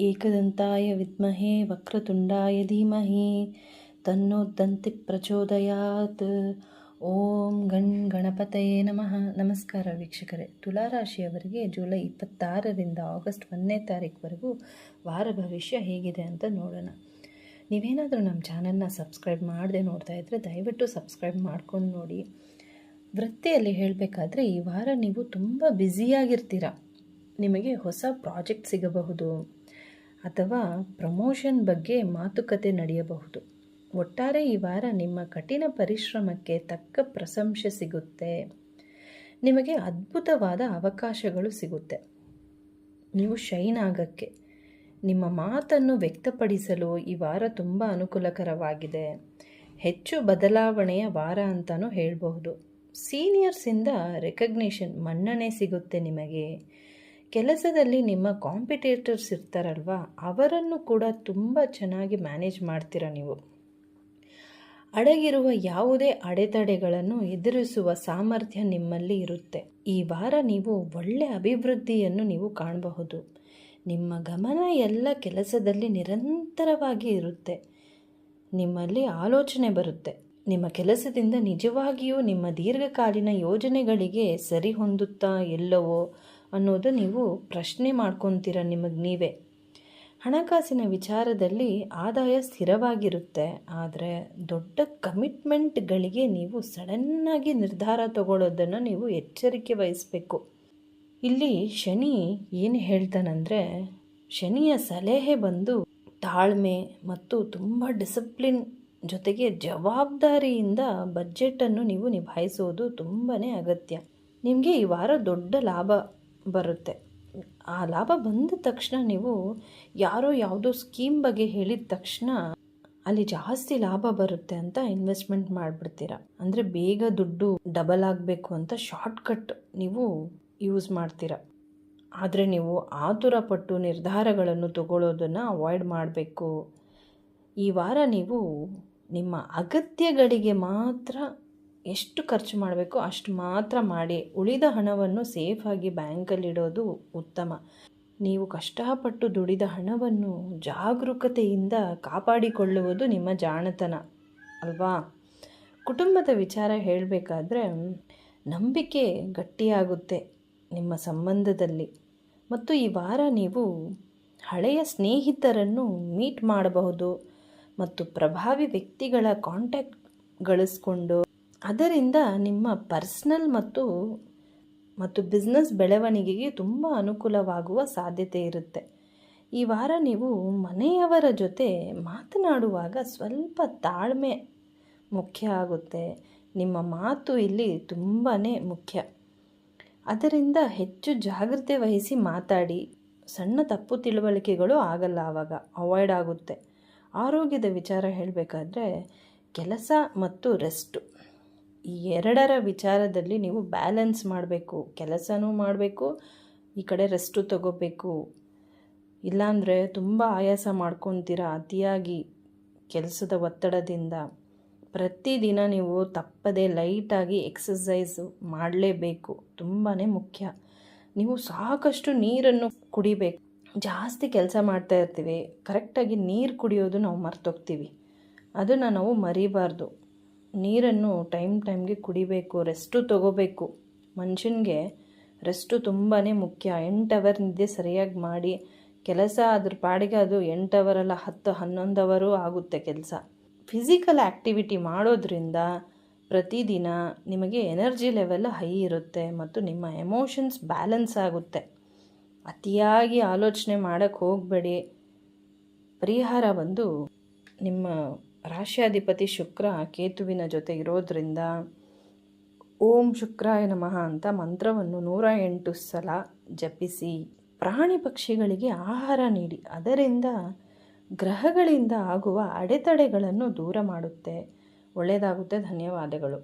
ಏಕದಂತಾಯ ವಿದ್ಮಹೇ ವಕ್ರತುಂಡಾಯ ಧೀಮಹಿ ತನ್ನೋದಂತಿ ಪ್ರಚೋದಯಾತ್. ಓಂ ಗಣಪತಯೇ ನಮಃ. ನಮಸ್ಕಾರ ವೀಕ್ಷಕರೇ. ತುಲಾರಾಶಿಯವರಿಗೆ ಜುಲೈ 26ರಿಂದ ಆಗಸ್ಟ್ 1ನೇ ತಾರೀಕುವರೆಗೂ ವಾರ ಭವಿಷ್ಯ ಹೇಗಿದೆ ಅಂತ ನೋಡೋಣ. ನೀವೇನಾದರೂ ನಮ್ಮ ಚಾನಲ್ನ ಸಬ್ಸ್ಕ್ರೈಬ್ ಮಾಡದೆ ನೋಡ್ತಾ ಇದ್ದರೆ ದಯವಿಟ್ಟು ಸಬ್ಸ್ಕ್ರೈಬ್ ಮಾಡ್ಕೊಂಡು ನೋಡಿ. ವೃತ್ತಿಯಲ್ಲಿ ಹೇಳಬೇಕಾದ್ರೆ ಈ ವಾರ ನೀವು ತುಂಬ ಬ್ಯುಸಿಯಾಗಿರ್ತೀರ. ನಿಮಗೆ ಹೊಸ ಪ್ರಾಜೆಕ್ಟ್ ಸಿಗಬಹುದು ಅಥವಾ ಪ್ರಮೋಷನ್ ಬಗ್ಗೆ ಮಾತುಕತೆ ನಡೆಯಬಹುದು. ಒಟ್ಟಾರೆ ಈ ವಾರ ನಿಮ್ಮ ಕಠಿಣ ಪರಿಶ್ರಮಕ್ಕೆ ತಕ್ಕ ಪ್ರಶಂಸೆ ಸಿಗುತ್ತೆ. ನಿಮಗೆ ಅದ್ಭುತವಾದ ಅವಕಾಶಗಳು ಸಿಗುತ್ತೆ. ನೀವು ಶೈನ್ ಆಗೋಕ್ಕೆ, ನಿಮ್ಮ ಮಾತನ್ನು ವ್ಯಕ್ತಪಡಿಸಲು ಈ ವಾರ ತುಂಬ ಅನುಕೂಲಕರವಾಗಿದೆ. ಹೆಚ್ಚು ಬದಲಾವಣೆಯ ವಾರ ಅಂತಲೂ ಹೇಳಬಹುದು. ಸೀನಿಯರ್ಸಿಂದ ರೆಕಗ್ನಿಷನ್, ಮನ್ನಣೆ ಸಿಗುತ್ತೆ ನಿಮಗೆ. ಕೆಲಸದಲ್ಲಿ ನಿಮ್ಮ ಕಾಂಪಿಟೇಟರ್ಸ್ ಇರ್ತಾರಲ್ವ, ಅವರನ್ನು ಕೂಡ ತುಂಬ ಚೆನ್ನಾಗಿ ಮ್ಯಾನೇಜ್ ಮಾಡ್ತೀರ ನೀವು. ಅಡಗಿರುವ ಯಾವುದೇ ಅಡೆತಡೆಗಳನ್ನು ಎದುರಿಸುವ ಸಾಮರ್ಥ್ಯ ನಿಮ್ಮಲ್ಲಿ ಇರುತ್ತೆ. ಈ ವಾರ ನೀವು ಒಳ್ಳೆಯ ಅಭಿವೃದ್ಧಿಯನ್ನು ನೀವು ಕಾಣಬಹುದು. ನಿಮ್ಮ ಗಮನ ಎಲ್ಲ ಕೆಲಸದಲ್ಲಿ ನಿರಂತರವಾಗಿ ಇರುತ್ತೆ. ನಿಮ್ಮಲ್ಲಿ ಆಲೋಚನೆ ಬರುತ್ತೆ. ನಿಮ್ಮ ಕೆಲಸದಿಂದ ನಿಜವಾಗಿಯೂ ನಿಮ್ಮ ದೀರ್ಘಕಾಲೀನ ಯೋಜನೆಗಳಿಗೆ ಸರಿ ಹೊಂದುತ್ತಾ ಎಲ್ಲವೋ ಅನ್ನೋದು ನೀವು ಪ್ರಶ್ನೆ ಮಾಡ್ಕೊತೀರ ನಿಮಗೆ ನೀವೇ. ಹಣಕಾಸಿನ ವಿಚಾರದಲ್ಲಿ ಆದಾಯ ಸ್ಥಿರವಾಗಿರುತ್ತೆ. ಆದರೆ ದೊಡ್ಡ ಕಮಿಟ್ಮೆಂಟ್ಗಳಿಗೆ ನೀವು ಸಡನ್ನಾಗಿ ನಿರ್ಧಾರ ತಗೊಳ್ಳೋದನ್ನು ನೀವು ಎಚ್ಚರಿಕೆ ವಹಿಸಬೇಕು. ಇಲ್ಲಿ ಶನಿ ಏನು ಹೇಳ್ತಾನಂದರೆ, ಶನಿಯ ಸಲಹೆ ಬಂದು ತಾಳ್ಮೆ ಮತ್ತು ತುಂಬ ಡಿಸಿಪ್ಲಿನ್ ಜೊತೆಗೆ ಜವಾಬ್ದಾರಿಯಿಂದ ಬಜೆಟನ್ನು ನೀವು ನಿಭಾಯಿಸೋದು ತುಂಬಾ ಅಗತ್ಯ. ನಿಮಗೆ ಈ ವಾರ ದೊಡ್ಡ ಲಾಭ ಬರುತ್ತೆ. ಆ ಲಾಭ ಬಂದ ತಕ್ಷಣ ನೀವು ಯಾರೋ ಯಾವುದೋ ಸ್ಕೀಮ್ ಬಗ್ಗೆ ಹೇಳಿದ ತಕ್ಷಣ ಅಲ್ಲಿ ಜಾಸ್ತಿ ಲಾಭ ಬರುತ್ತೆ ಅಂತ ಇನ್ವೆಸ್ಟ್ಮೆಂಟ್ ಮಾಡಿಬಿಡ್ತೀರ. ಅಂದರೆ ಬೇಗ ದುಡ್ಡು ಡಬಲ್ ಆಗಬೇಕು ಅಂತ ಶಾರ್ಟ್ಕಟ್ ನೀವು ಯೂಸ್ ಮಾಡ್ತೀರ. ಆದರೆ ನೀವು ಆತುರಪಟ್ಟು ನಿರ್ಧಾರಗಳನ್ನು ತಗೊಳ್ಳೋದನ್ನು ಅವಾಯ್ಡ್ ಮಾಡಬೇಕು. ಈ ವಾರ ನೀವು ನಿಮ್ಮ ಅಗತ್ಯಗಳಿಗೆ ಮಾತ್ರ ಎಷ್ಟು ಖರ್ಚು ಮಾಡಬೇಕು ಅಷ್ಟು ಮಾತ್ರ ಮಾಡಿ, ಉಳಿದ ಹಣವನ್ನು ಸೇಫಾಗಿ ಬ್ಯಾಂಕಲ್ಲಿಡೋದು ಉತ್ತಮ. ನೀವು ಕಷ್ಟಪಟ್ಟು ದುಡಿದ ಹಣವನ್ನು ಜಾಗರೂಕತೆಯಿಂದ ಕಾಪಾಡಿಕೊಳ್ಳುವುದು ನಿಮ್ಮ ಜಾಣತನ ಅಲ್ವಾ. ಕುಟುಂಬದ ವಿಚಾರ ಹೇಳಬೇಕಾದ್ರೆ ನಂಬಿಕೆ ಗಟ್ಟಿಯಾಗುತ್ತೆ ನಿಮ್ಮ ಸಂಬಂಧದಲ್ಲಿ. ಮತ್ತು ಈ ವಾರ ನೀವು ಹಳೆಯ ಸ್ನೇಹಿತರನ್ನು ಮೀಟ್ ಮಾಡಬಹುದು ಮತ್ತು ಪ್ರಭಾವಿ ವ್ಯಕ್ತಿಗಳ ಕಾಂಟ್ಯಾಕ್ಟ್ ಗಳಿಸ್ಕೊಂಡು ಅದರಿಂದ ನಿಮ್ಮ ಪರ್ಸ್ನಲ್ ಮತ್ತು ಬಿಸ್ನೆಸ್ ಬೆಳವಣಿಗೆಗೆ ತುಂಬ ಅನುಕೂಲವಾಗುವ ಸಾಧ್ಯತೆ ಇರುತ್ತೆ. ಈ ವಾರ ನೀವು ಮನೆಯವರ ಜೊತೆ ಮಾತನಾಡುವಾಗ ಸ್ವಲ್ಪ ತಾಳ್ಮೆ ಮುಖ್ಯ ಆಗುತ್ತೆ. ನಿಮ್ಮ ಮಾತು ಇಲ್ಲಿ ತುಂಬಾ ಮುಖ್ಯ. ಅದರಿಂದ ಹೆಚ್ಚು ಜಾಗ್ರತೆ ವಹಿಸಿ ಮಾತಾಡಿ. ಸಣ್ಣ ತಪ್ಪು ತಿಳುವಳಿಕೆಗಳು ಆಗಲ್ಲ, ಆವಾಗ ಅವಾಯ್ಡ್ ಆಗುತ್ತೆ. ಆರೋಗ್ಯದ ವಿಚಾರ ಹೇಳಬೇಕಾದ್ರೆ ಕೆಲಸ ಮತ್ತು ರೆಸ್ಟು, ಈ ಎರಡರ ವಿಚಾರದಲ್ಲಿ ನೀವು ಬ್ಯಾಲೆನ್ಸ್ ಮಾಡಬೇಕು. ಕೆಲಸನೂ ಮಾಡಬೇಕು, ಈ ಕಡೆ ರೆಸ್ಟು ತಗೋಬೇಕು. ಇಲ್ಲಾಂದರೆ ತುಂಬ ಆಯಾಸ ಮಾಡ್ಕೊತೀರ ಅತಿಯಾಗಿ ಕೆಲಸದ ಒತ್ತಡದಿಂದ. ಪ್ರತಿದಿನ ನೀವು ತಪ್ಪದೆ ಲೈಟಾಗಿ ಎಕ್ಸಸೈಸ್ ಮಾಡಲೇಬೇಕು, ತುಂಬಾ ಮುಖ್ಯ. ನೀವು ಸಾಕಷ್ಟು ನೀರನ್ನು ಕುಡಿಬೇಕು. ಜಾಸ್ತಿ ಕೆಲಸ ಮಾಡ್ತಾ ಇರ್ತೀವಿ, ಕರೆಕ್ಟಾಗಿ ನೀರು ಕುಡಿಯೋದು ನಾವು ಮರ್ತೋಗ್ತೀವಿ. ಅದನ್ನು ನಾವು ಮರಿಬಾರ್ದು. ನೀರನ್ನು ಟೈಮ್ಗೆ ಕುಡಿಬೇಕು. ರೆಸ್ಟು ತಗೋಬೇಕು. ಮನುಷ್ಯನಿಗೆ ರೆಸ್ಟು ತುಂಬಾ ಮುಖ್ಯ. 8 ಅವರ್ ನಿದ್ದೆ ಸರಿಯಾಗಿ ಮಾಡಿ. ಕೆಲಸ ಅದ್ರ ಪಾಡಿಗೆ ಅದು 8 ಅವರಲ್ಲ, 10-11 ಅವರು ಆಗುತ್ತೆ ಕೆಲಸ. ಫಿಸಿಕಲ್ ಆ್ಯಕ್ಟಿವಿಟಿ ಮಾಡೋದ್ರಿಂದ ಪ್ರತಿದಿನ ನಿಮಗೆ ಎನರ್ಜಿ ಲೆವೆಲ್ ಹೈ ಇರುತ್ತೆ ಮತ್ತು ನಿಮ್ಮ ಎಮೋಷನ್ಸ್ ಬ್ಯಾಲೆನ್ಸ್ ಆಗುತ್ತೆ. ಅತಿಯಾಗಿ ಆಲೋಚನೆ ಮಾಡೋಕ್ಕೆ ಹೋಗಬೇಡಿ. ಪರಿಹಾರ ಬಂದು ನಿಮ್ಮ ರಾಶ್ಯಾಧಿಪತಿ ಶುಕ್ರ ಕೇತುವಿನ ಜೊತೆ ಇರೋದ್ರಿಂದ ಓಂ ಶುಕ್ರಾಯ ನಮಃ ಅಂತ ಮಂತ್ರವನ್ನು 108 ಸಲ ಜಪಿಸಿ. ಪ್ರಾಣಿ ಪಕ್ಷಿಗಳಿಗೆ ಆಹಾರ ನೀಡಿ. ಅದರಿಂದ ಗ್ರಹಗಳಿಂದ ಆಗುವ ಅಡೆತಡೆಗಳನ್ನು ದೂರ ಮಾಡುತ್ತೆ. ಒಳ್ಳೆಯದಾಗುತ್ತೆ. ಧನ್ಯವಾದಗಳು.